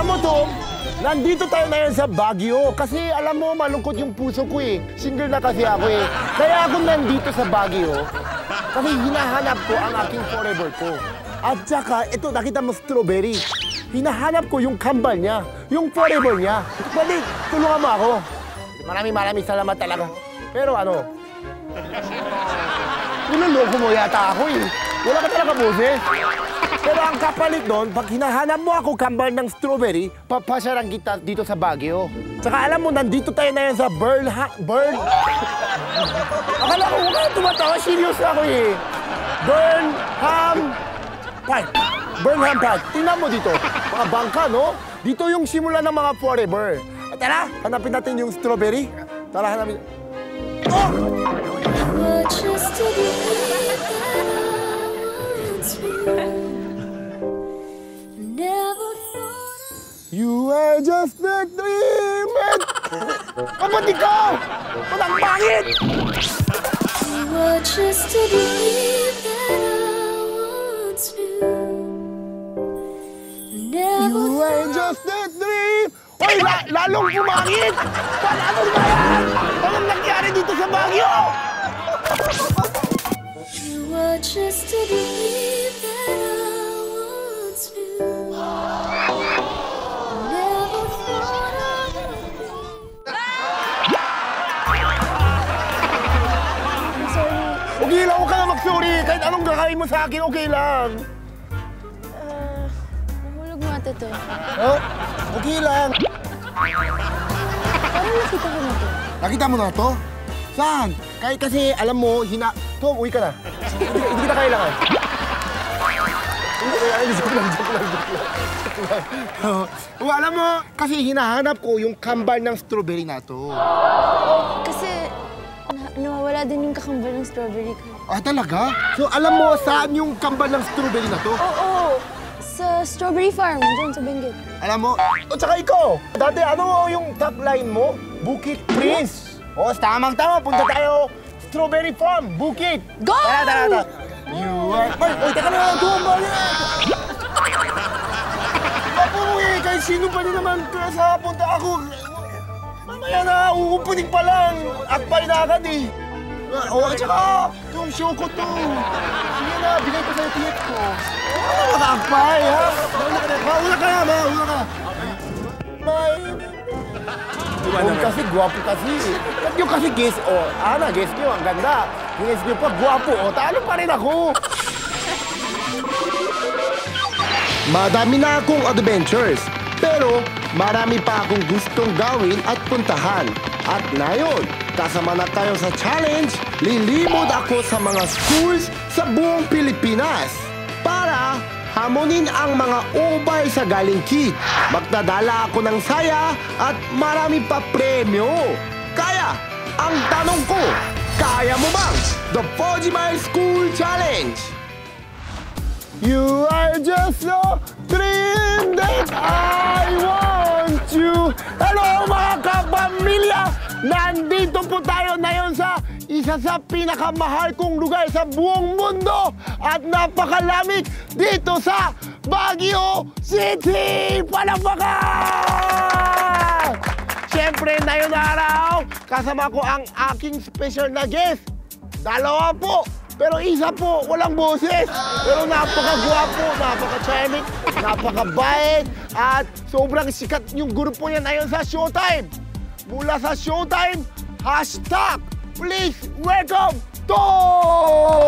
Alam mo, Tom, nandito tayo na yan sa Baguio. Kasi alam mo, malungkot yung puso ko eh. Single na kasi ako eh. Kaya ako nandito sa Baguio kasi hinahanap ko ang aking forever ko. At saka, ito, nakita mo strawberry. Hinahanap ko yung kambal niya, yung forever niya. Pwede, tulungan mo ako. Maraming salamat talaga. Pero ano, niloloko mo yata ako eh. Wala ka talaga boses. Pero ang kapalit doon, pag hinahanap mo ako kambal ng strawberry, papasyaran kita dito sa Baguio. Tsaka alam mo, nandito tayo na yan sa Akala ko, huwag ka tumatawa, serious ako eh. Burnham Park. Burnham Park. Tingnan mo dito, mga bangka, no? Dito yung simula ng mga forever. Tara, hanapin natin yung strawberry. Tara, hanapin. Oh! You are just a dream. Ba't ikaw? Ba't ang pangit? You are just a dream that I want to. You are just a dream. Hoy, lalong pumangit! Ano ba yan? Anong nangyari dito sa Baguio? You are just a dream that I want to. Never thought of it. I'm sorry. Okay lang, huwag ka na mag-sorry. Kahit anong gagawin mo sa akin, okay lang. Mahulog mo ata to. Oh, okay lang. Parang nakita ko na to. Nakita mo na to? Saan? Kasi alam mo, Tom, uwi ka na. Hindi kita kailangan. Joke lang. Alam mo, kasi hinahanap ko yung kambal ng strawberry na to. Kasi nawawala din yung kakambal ng strawberry ko. Ah, talaga? So alam mo saan yung kambal ng strawberry na to? Oo. Sa strawberry farm, dyan sa Benguet. Alam mo, o tsaka ikaw, dati ano yung tagline mo? Bukit Prince. O, tamang-tama, punta tayo strawberry farm, Bukit. Go! Tara. You are... Oy, teka na, tumba yan! Papuwi, kahit sino pa rin naman sa punta ako. Mamaya na, uupunin pa lang. Akpay na agad eh. O, at saka, yung show ko to. Sige na, bigay ko sa'yo tip ko. Ano makakpay, ha? Mauna ka na. Kasi, gwapo kasi. Ba't yung kasi guess, guess nyo, ang ganda. Yung guess nyo pa, gwapo, talo pa rin ako. Madami na akong adventures, pero marami pa akong gustong gawin at puntahan. At ngayon, kasama na tayo sa challenge, lilimod ako sa mga schools sa buong Pilipinas para hamunin ang mga ubay sa Galing Kid. Magdadala ako ng saya at marami pa premyo. Kaya, ang tanong ko, kaya mo bang The Poji Mile School Challenge? You are just a dream that I want you. Hello mga kapamilya! Nandito po tayo ngayon sa isa sa pinakamahal kong lugar sa buong mundo at napakalamig dito sa Baguio City! Palakpakan! Siyempre, ngayon araw, kasama ko ang aking special na guest. Dalawa po, pero isa po, walang boses. Pero napakagwapo, napaka-charming, napakabait, at sobrang sikat yung grupo niya ngayon sa Showtime. Mula sa Showtime, hashtag, please welcome Tom!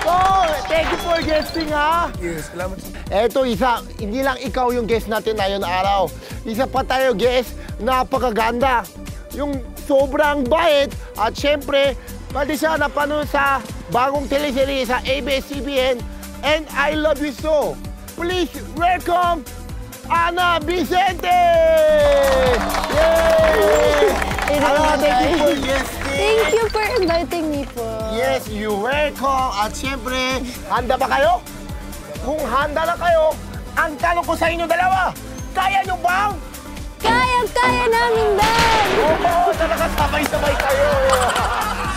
Tom, thank you for guesting, ha? Yes, salamat. Eto, isa, hindi lang ikaw yung guest natin ngayon araw. Isa pa tayo guest, napakaganda. Yung sobrang bait, at syempre, pwede siya napanood sa bagong teleserye sa ABS-CBN, and I Love You So. Please welcome Ana Vicente! Yay! Ana, thank you for guesting. Thank you for inviting me po. Yes, you welcome. At syempre, handa ba kayo? Kung handa na kayo, ang tanong ko sa inyo dalawa, kaya nyo bang? Kaya namin, Dan! Oo, talaga sabay-sabay kayo.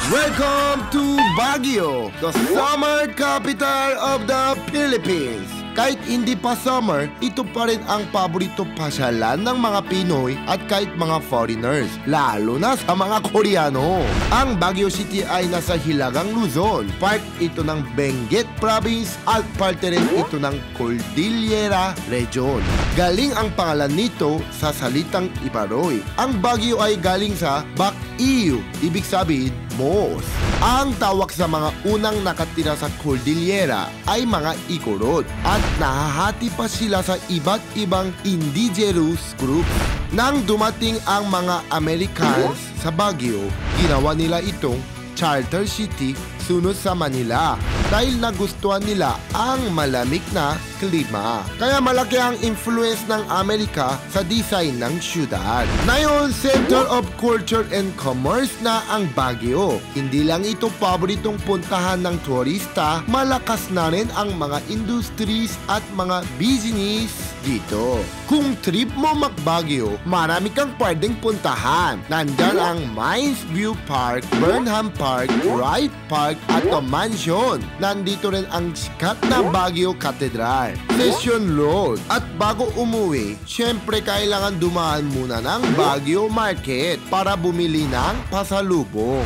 Welcome to Baguio, the summer capital of the Philippines. Kahit hindi pa summer, ito pa rin ang paborito pasyalan ng mga Pinoy at kahit mga foreigners, lalo na sa mga Koreano. Ang Baguio City ay nasa Hilagang Luzon. Part ito ng Benguet Province at parte rin ito ng Cordillera Region. Galing ang pangalan nito sa salitang Ibaroy. Ang Baguio ay galing sa Bac-iyo, ibig sabihin moss. Ang tawag sa mga unang nakatira sa Cordillera ay mga Igorot at nahahati pa sila sa iba't ibang indigenous groups. Nang dumating ang mga Americans sa Baguio, ginawa nila itong charter city sunod sa Manila dahil nagustuhan nila ang malamig na klima. Kaya malaki ang influence ng Amerika sa design ng syudad. Ngayon, Center of Culture and Commerce na ang Baguio. Hindi lang ito paboritong puntahan ng turista, malakas na rin ang mga industries at mga business dito. Kung trip mo mag-Baguio, marami kang pwedeng puntahan. Nandyan ang Mines View Park, Burnham Park, Wright Park at The Mansion. Nandito rin ang sikat na Baguio Cathedral, Session Road. At bago umuwi, syempre kailangan dumaan muna ng Baguio Market para bumili ng pasalubong.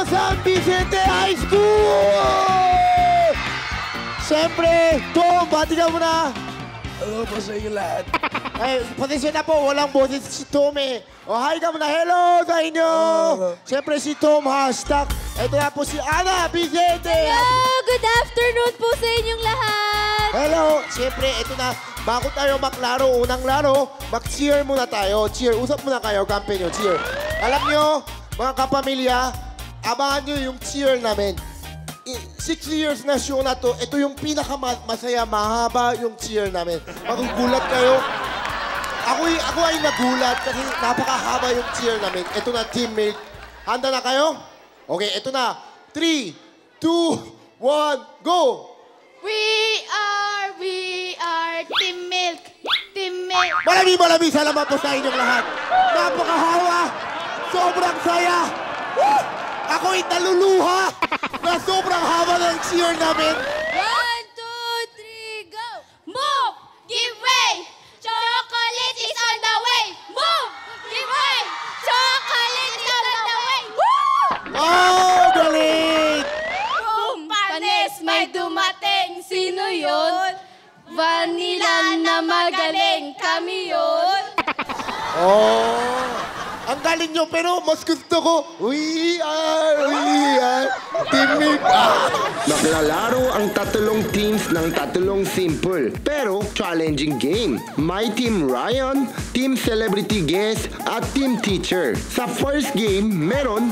San Vicente High School! Siyempre, Tom, bati ka muna. Hello po sa inyo lahat. Ay, pasensya na po, walang boses si Tom eh. O, hi ka muna, hello sa inyo! Siyempre si Tom, hashtag. Ito na po si Ana Vicente. Hello! Good afternoon po sa inyong lahat! Hello! Siyempre, ito na. Bago tayo maglaro, unang laro, mag-cheer muna tayo. Cheer, usap muna kayo, kampe nyo, cheer. Alam nyo, mga kapamilya, abangan nyo yung cheer namin. 6 years na show na to, ito yung pinakamasaya, mahaba yung cheer namin. Magugulat kayo. Ako ay nagulat kasi napakahaba yung cheer namin. Ito na, Team Milk. Handa na kayo? Okay, ito na. 3, 2, 1, go! We are Team Milk! Team Milk! Maraming salamat po sa inyong lahat. Napakahawa! Sobrang saya! Woo! Ako'y naluluha na sobrang haba ng cheer namin. 1, 2, 3, go! Move! Give way! Chocolate is on the way! Move! Give way! Chocolate is on the way! Woo! Oh, galing! Panis, may dumating. Sino yun? Vanilla na magaling. Kami yun. Oh, ang galing nyo, pero mas gusto ko, we are Team Milk. Maglalaro ang tatlong teams ng tatlong simple pero challenging game. May Team Ryan, Team Celebrity Guest at Team Teacher. Sa first game, meron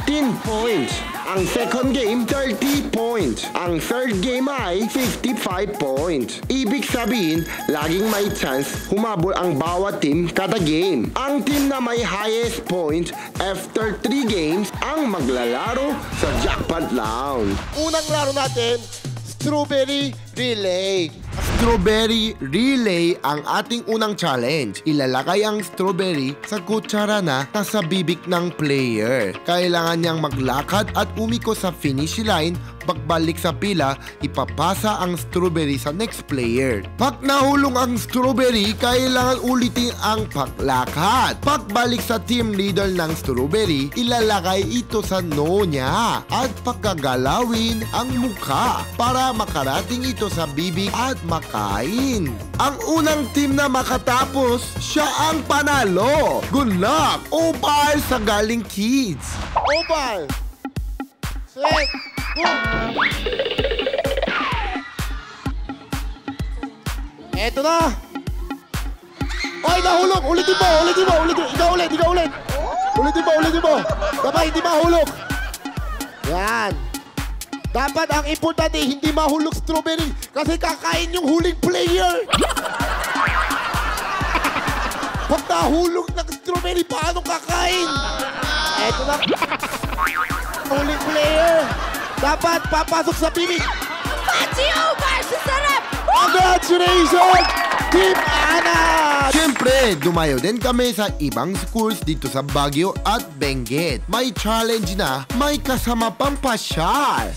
15 points. Ang second game, 30 points. Ang third game ay 55 points. Ibig sabihin, laging may chance humabol ang bawat team kada game. Ang team na may highest points after 3 games ang maglalaro sa jackpot round. Unang laro natin, Strawberry Relay. Strawberry Relay ang ating unang challenge. Ilalagay ang strawberry sa kutsara na nasa bibig ng player. Kailangan niyang maglakad at umiko sa finish line. Pagbalik sa pila, ipapasa ang strawberry sa next player. Pag nahulong ang strawberry, kailangan ulitin ang paglakad. Pagbalik sa team leader ng strawberry, ilalagay ito sa noo niya at pagkagalawin ang mukha para makarating ito sa bibig at makain. Ang unang team na makatapos, siya ang panalo. Good luck! Opal sa Galing Kids. Opal! Set! Go! Eto na! Ay, nahulog! Ulitin mo! Ikaw ulit! Ulitin mo! Dapat hindi mahulog. Yan. Dapat ang importante, hindi mahulog strawberry kasi kakain yung huling player. Pag nahulog ng strawberry, paano kakain? Eto na. Huling player. Dapat papasok sa bibig. Pachi over! Sa sarap! Congratulations! Team Ana! Siyempre, dumayo din kami sa ibang schools dito sa Baguio at Benguet. May challenge na, may kasama pang pasyal.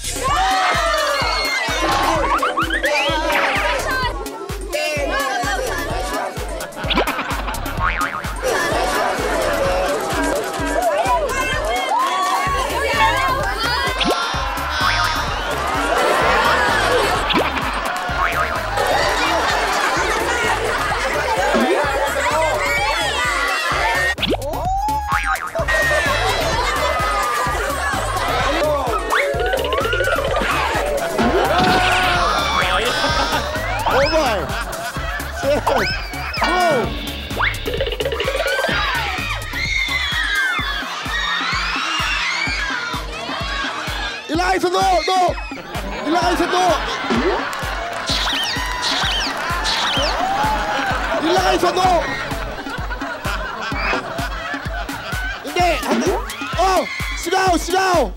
Ilagay sa do! Ilagay sa do! Ilagay sa do! Hindi! Oh! Sigaw! Sigaw!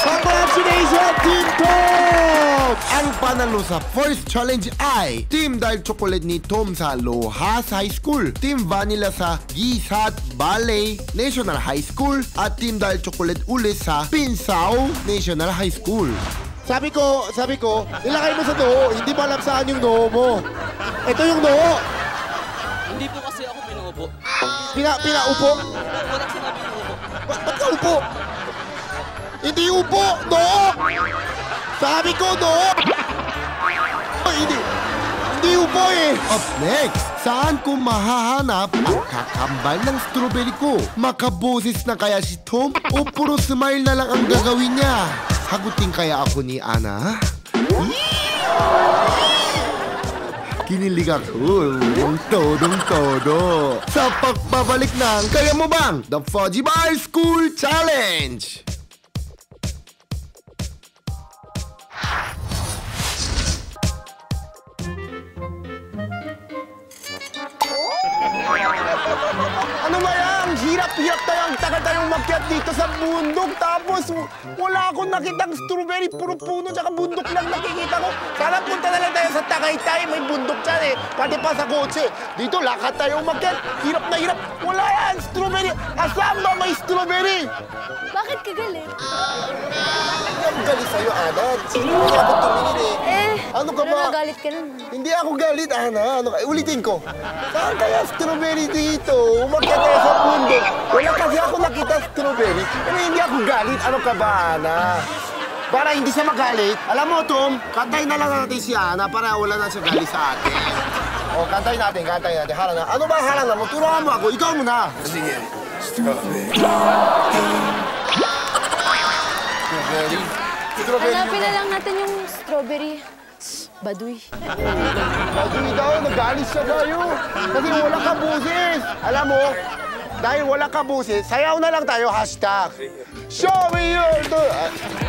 Congratulations, Team Tom! Ang panalo sa first challenge ay Team Dark Chocolate ni Tom sa Lohas High School, Team Vanilla sa Gisat Ballet National High School, at Team Dark Chocolate ulit sa Pinsao National High School. Sabi ko, ilagay mo sa noo, hindi mo alam saan yung noo mo. Ito yung noo. Hindi po kasi ako pinuupo. Pinaupo? Walang sinabi pinuupo. Ba't ka upo? Hindi upo! Noo! Sabi ko, noo! Hindi upo eh! Up next, saan ko mahahanap ang kakambal ng strawberry ko? Makaboses na kaya si Tom o puro smile na lang ang gagawin niya? Sagutin kaya ako ni Ana? Kinilig ako ng todong-todo sa pagbabalik ng Kaya Mo Bang? The Fudgy Bar School Challenge! Ano ba yan? Hirap-hirap tayo. Ang tagal tayong makyat dito sa bundok. Tapos wala akong nakitang strawberry. Puro puno tsaka bundok lang nakikita ko. Sana punta na lang tayo sa Tagaytay. May bundok dyan eh. Pati pa sa kotse. Dito lakad tayo umakyat. Hirap na hirap. Wala yan. Strawberry. Asan ba may strawberry? Bakit ka galit? Ang galit sa'yo, Ana. Hindi ako tumingin eh. Ano ka ba? Nagagalit ka naman. Hindi ako galit, Ana. Ulitin ko. Saan kaya strawberry dito? Umakyat tayo sa bundok. Wala kasi ako nakita strawberry. Pero hindi ako galit. Ano ka ba, Ana? Para hindi siya magalit. Alam mo, Tom, kantay na lang natin si Ana para wala na siya galit sa atin. O, kantay natin. Harang na. Ano ba harang na mo? Turuan mo ako. Ikaw muna. Sige. Strawberry. Strawberry. Hanapin na lang natin yung strawberry. Baduy. Baduy daw, nagalit siya tayo. Kasi wala ka busis. Alam mo, dahil wala ka busis, sayaw na lang tayo, hashtag. Show me your...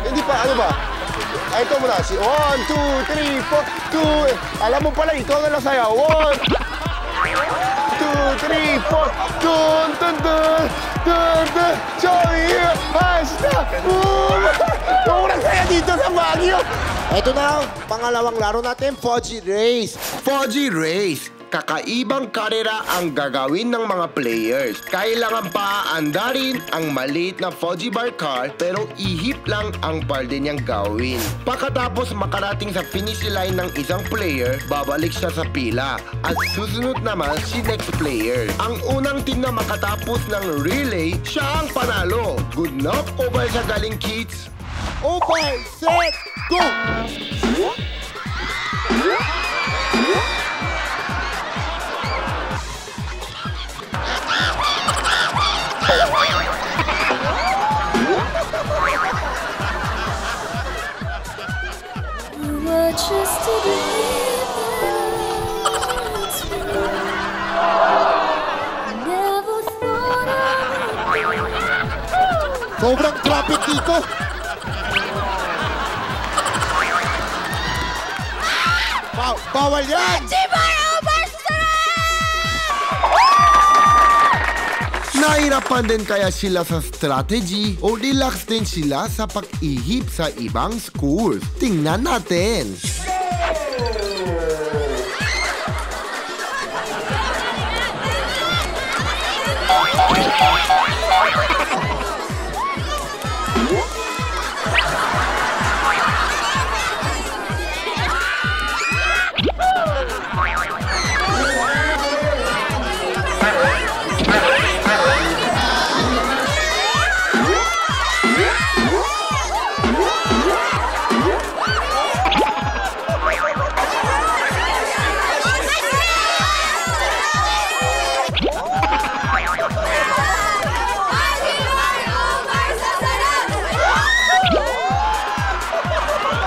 hindi pa, ano ba? Ay, ito muna. 1, 2, 3, 4, 2... Alam mo pala, ito na lang sayaw. 1, 2, 3, 4... Dun, dun, dun, dun, dun. Show me your hashtag. Sobrang saya dito sa Baguio. Ito na ang pangalawang laro natin, Fudgy Race. Fudgy Race. Kakaibang karera ang gagawin ng mga players. Kailangan pa andarin ang maliit na Fudgy Bar car pero ihip lang ang palde niyang gawin. Pagkatapos makarating sa finish line ng isang player, babalik siya sa pila. At susunod naman si next player. Ang unang team na makatapos ng relay, siya ang panalo. Good luck over sa galing kids. Open, set, go! Sobrang traffic dito. Bawal yan! Nahirapan din kaya sila sa strategy o relax din sila sa pag-ihip sa ibang schools? Tingnan natin.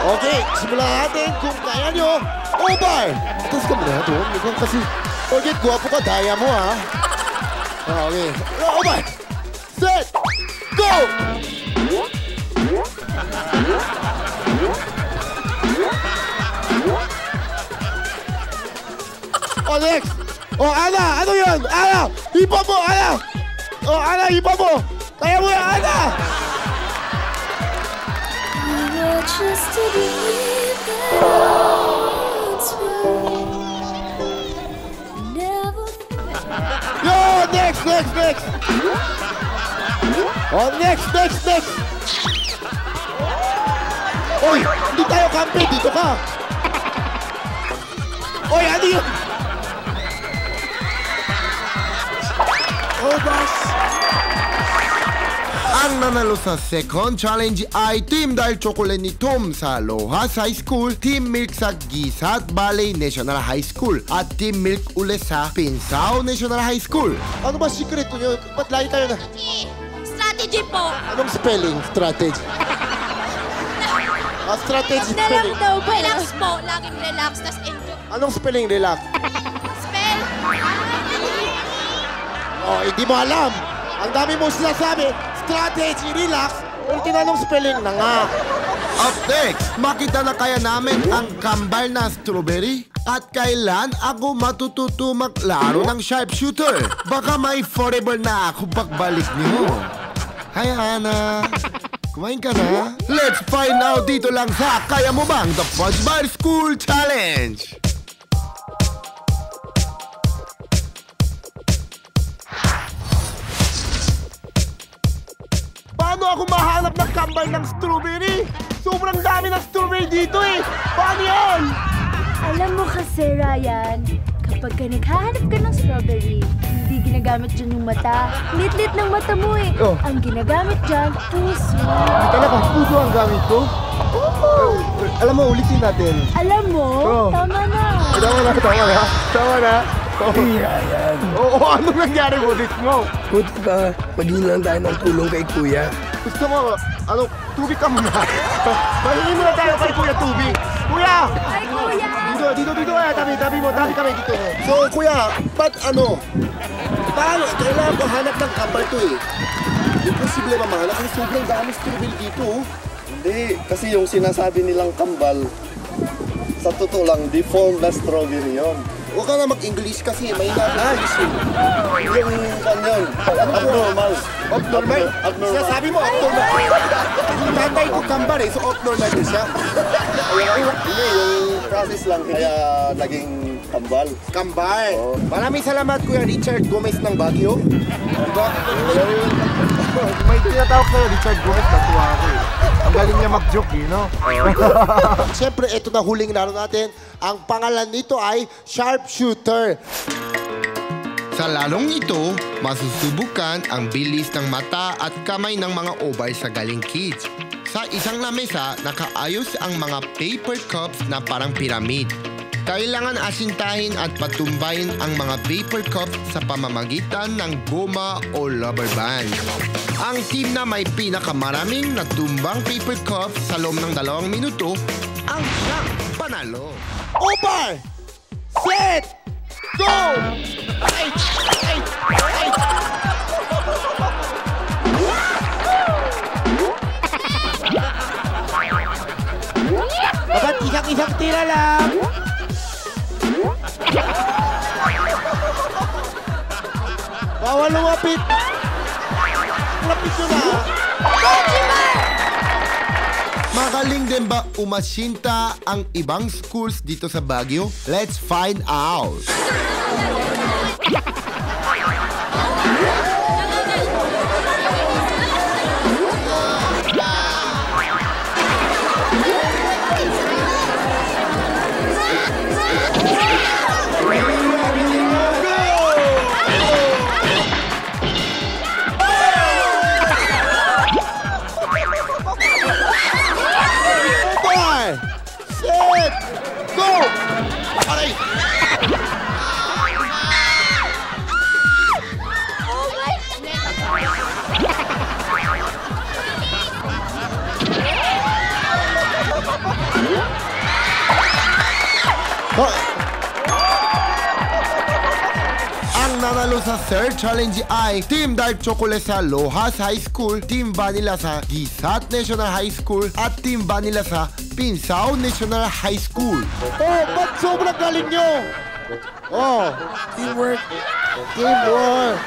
Okay, simulan natin kung kaya nyo. Obar! Tapos ka muna doon. Mukhang kasi, okay, guwapo ka, daya mo ha. Okay. Obar! Set! Go! Oh, next! Oh, Ana! Ano yun? Ana! Hipa mo! Ana! Oh, Ana! Hipa mo! Kaya mo yan, Ana! Just to believe that it's real. Never. Yo! Next! Oh, next! Oy! Hindi tayo kampi! Dito ka! Oy! Ano yun? Oh, boss! Ang nanalo sa second challenge ay Team Dahil Chocolate ni Tom sa Lohas High School, Team Milk sa Gisat Valley National High School, at Team Milk ulit sa Pinsao National High School. Ano ba secret nyo? Ba't lagi kayo na... Strategy po. Anong spelling? Strategy. Strategy spelling. Relax po. Laging relax, tas enjoy. Anong spelling relax? Spell. Oh, hindi mo alam. Ang dami mo sinasabi. Strategy, relax. Pero tinanong spelling na nga. Up next, makita na kaya namin ang kambal na strawberry? At kailan ako matututo maglaro ng sharpshooter? Baka may forever na ako pagbalik niyo. Hi, Ana. Kumain ka na? Let's find out dito lang sa Kaya Mo Bang? The Fudge Bar School Challenge! Paano ako mahanap ng kambal ng strawberry? Sobrang dami ng strawberry dito eh! Paano yan? Alam mo kasi, Ryan, kapag ka naghahanap ka ng strawberry, hindi ginagamit dyan yung mata. Lit-lit ng mata mo eh. Oh. Ang ginagamit dyan, puso. Talaga, puso ang gamit ko? Alam mo, ulitin natin. Alam mo, Oh. tama na. Tama na. Yan. Oo, anong nangyari mo, Rit mo? Buti pa, maging lang tayo ng tulong kay Kuya. Gusto mo, tubig ka muna. Mahingi muna tayo kay Kuya tubig. Kuya! Ay, kuya! Dito, tabi mo, tabi kami dito. So, Kuya, paano? Kailangan ko hanap ng kambal to eh. Imposible ba mahanap? Kasi sobrang dami strawberry dito. Hindi, kasi yung sinasabi nilang kambal, sa totoo lang, deformed na strawberry yun. Huwag ka na mag-English kasi may na-English yun. Yung kanyon, abnormal. Abnormal? Abnormal. Sinasabi mo, abnormal. Tatay ko kambal eh, so abnormal din siya. Hindi, yung process lang, kaya naging kambal. Kambal. Oo. Maraming salamat, Kuya Richard Gomez ng Baguio. May tinatawag na Richard Gomez, natuwa ako eh. Ang galing niya mag-joke eh, no? Siyempre, ito na huling laro natin. Ang pangalan nito ay Sharpshooter. Sa larong ito, masusubukan ang bilis ng mata at kamay ng mga obay sa galing kids. Sa isang lamesa, nakaayos ang mga paper cups na parang piramid. Kailangan asintahin at patumbayin ang mga paper cups sa pamamagitan ng goma o rubber band. Ang team na may pinakamaraming natumbang paper cups sa loob ng 2 minuto ang siyang panalo. Obar! Set! Go! Ay! Dapat isang tira lang. Bawal lumapit. Lapit nyo na. Magaling din ba umasinta ang ibang schools dito sa Baguio? Let's find out. mananalo sa third challenge ay Team Dark Chocolate sa Lohas High School, Team Vanilla sa Gisat National High School, at Team Vanilla sa Pinsao National High School. Oh, ba't sobrang galing nyo? Oh, Teamwork. teamwork.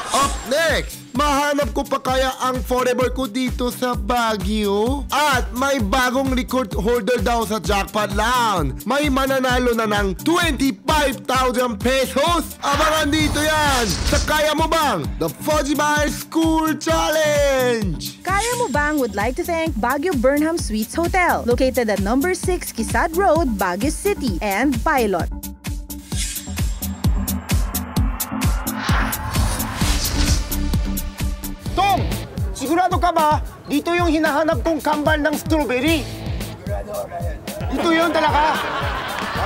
Up next, mahanap ko pa kaya ang forever ko dito sa Baguio? At may bagong record holder daw sa Jackpot Lounge. May mananalo na ng 25,000 pesos. Abangan dito yan sa Kaya Mo Bang? The Fujibar School Challenge! Kaya Mo Bang would like to thank Baguio Burnham Suites Hotel, located at number 6 Kisad Road, Baguio City, and Pilot. Tom, sigurado ka ba? Dito yung hinahanap kong kambal ng strawberry. Dito yun talaga.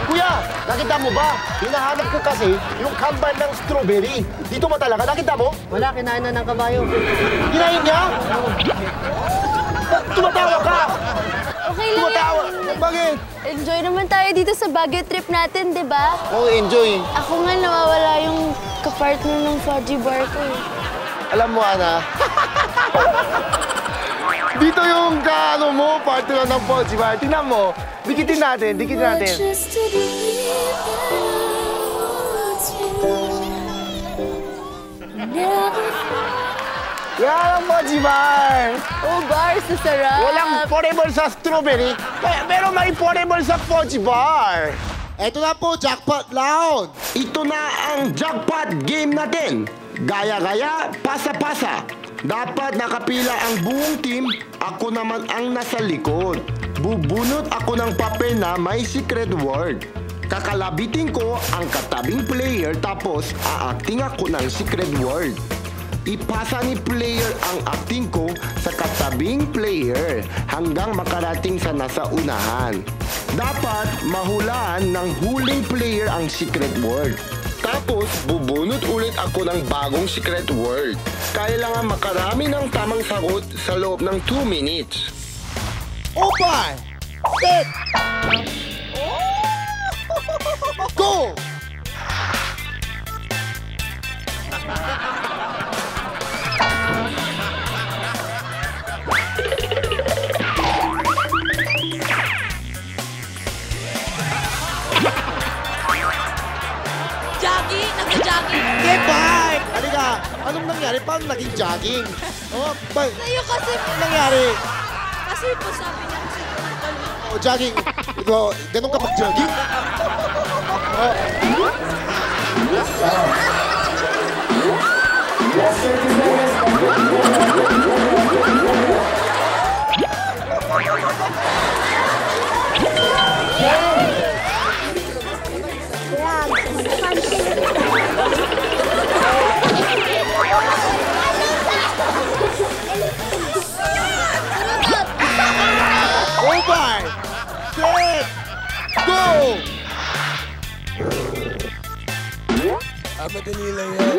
Kuya, nakita mo ba? Hinahanap ko kasi yung kambal ng strawberry. Dito ba talaga? Nakita mo? Wala, kinain na ng kabayo. Kinain niya? Tumatawa ka! Okay lang Tumatawa! yan. Bakit? Enjoy naman tayo dito sa Baguio trip natin, di ba? Oh, enjoy. Ako nga nawawala yung ka-partner ng Fujibar ko eh. Alam mo, Ana, dito yung kaano mo, partner ng Fujibar. Tingnan mo, dikitin natin, dikitin natin. Yan ang Fujibar! Oh, bars, sarap. Walang forever sa strawberry, pero may forever sa Fujibar. Ito na po, Jackpot Lounge. Ito na ang jackpot game natin. Gaya-gaya, pasa-pasa. Dapat nakapila ang buong team, ako naman ang nasa likod. Bubunot ako ng papel na may secret word. Kakalabitin ko ang katabing player tapos a-acting ako ng secret word. Ipasa ni player ang acting ko sa katabing player hanggang makarating sa nasa unahan. Dapat mahulaan ng huling player ang secret word. Tapos, bubunot ulit ako ng bagong secret word. Kailangan makarami ng tamang sagot sa loob ng 2 minutes. Open! Set! Go! Jogging, nagja-jogging. Okay, bye! Halika, anong nangyari? Paano naging jogging? Oh, bye. Sa'yo kasi, Anong nangyari? kasi po sabi niya kasi Oh, jogging. Ito, ganun ka mag-jogging? Oh. Over! Set! Go! Madali lang yan.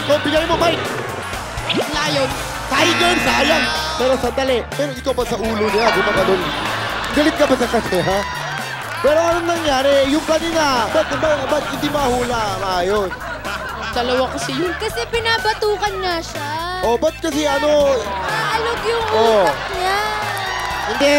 So, bigay mo, Mike! Lion! Tiger! Sayang! Pero sandali. Pero ikaw ba sa ulo niya? Gumaganon. Galit ka ba sa kanya, ha? Pero anong nangyari? Yung kanina, ba't hindi mahula? Ayun. Dalawa kasi yun. Kasi pinabatukan nga siya. Oh, ba't kasi ano? Naalog yung Oh. utak niya. Hindi!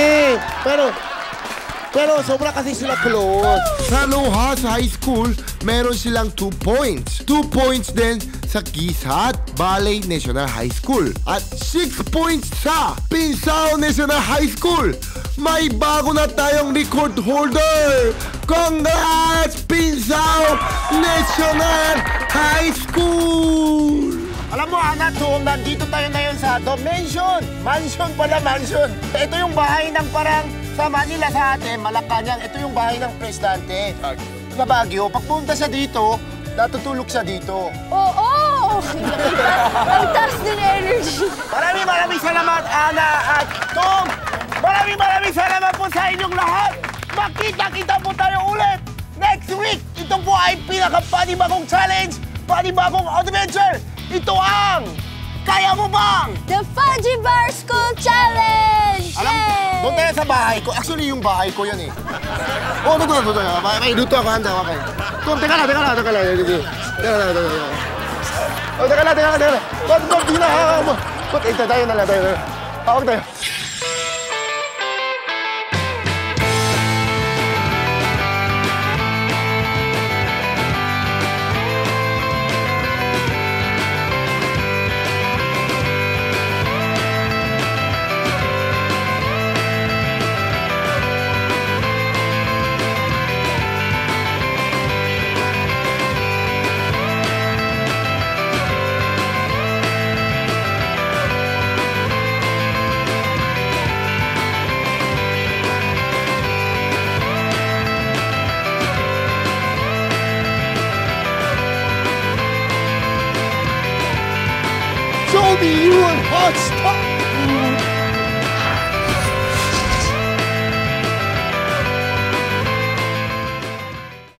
Pero sobra kasi sila close. Sa Lohas High School, meron silang 2 points. 2 points din sa Gisat Valley National High School. At 6 points sa Pinsao National High School. May bago na tayong record holder. Congrats, Pinsao National High School! Alam mo, Ana, nandito tayo ngayon sa Mansion. Mansion pala, mansion. Ito yung bahay ng parang sa Manila sa atin, Malacanang. Ito yung bahay ng presidente. Sa Baguio, pagpunta siya dito, natutulog siya dito. Oo! Ang taas din energy. Maraming salamat, Ana at Tom. Maraming salamat po sa inyong lahat. Makita-kita po tayo ulit next week. Ito po ay pinaka-panibagong challenge, panibagong adventure. Ito ang Kaya Mo Bang? The Fujibar School Challenge! Alam- Yay! Doon tayo sa bahay ko. Actually, yung bahay ko yan eh. Oh, doon. May luto ako, handa ako. Doon, teka lang. Teka lang. Oh, teka lang. Doon, di na. Tayo na lang. Hawak tayo. Show me your hot stuff!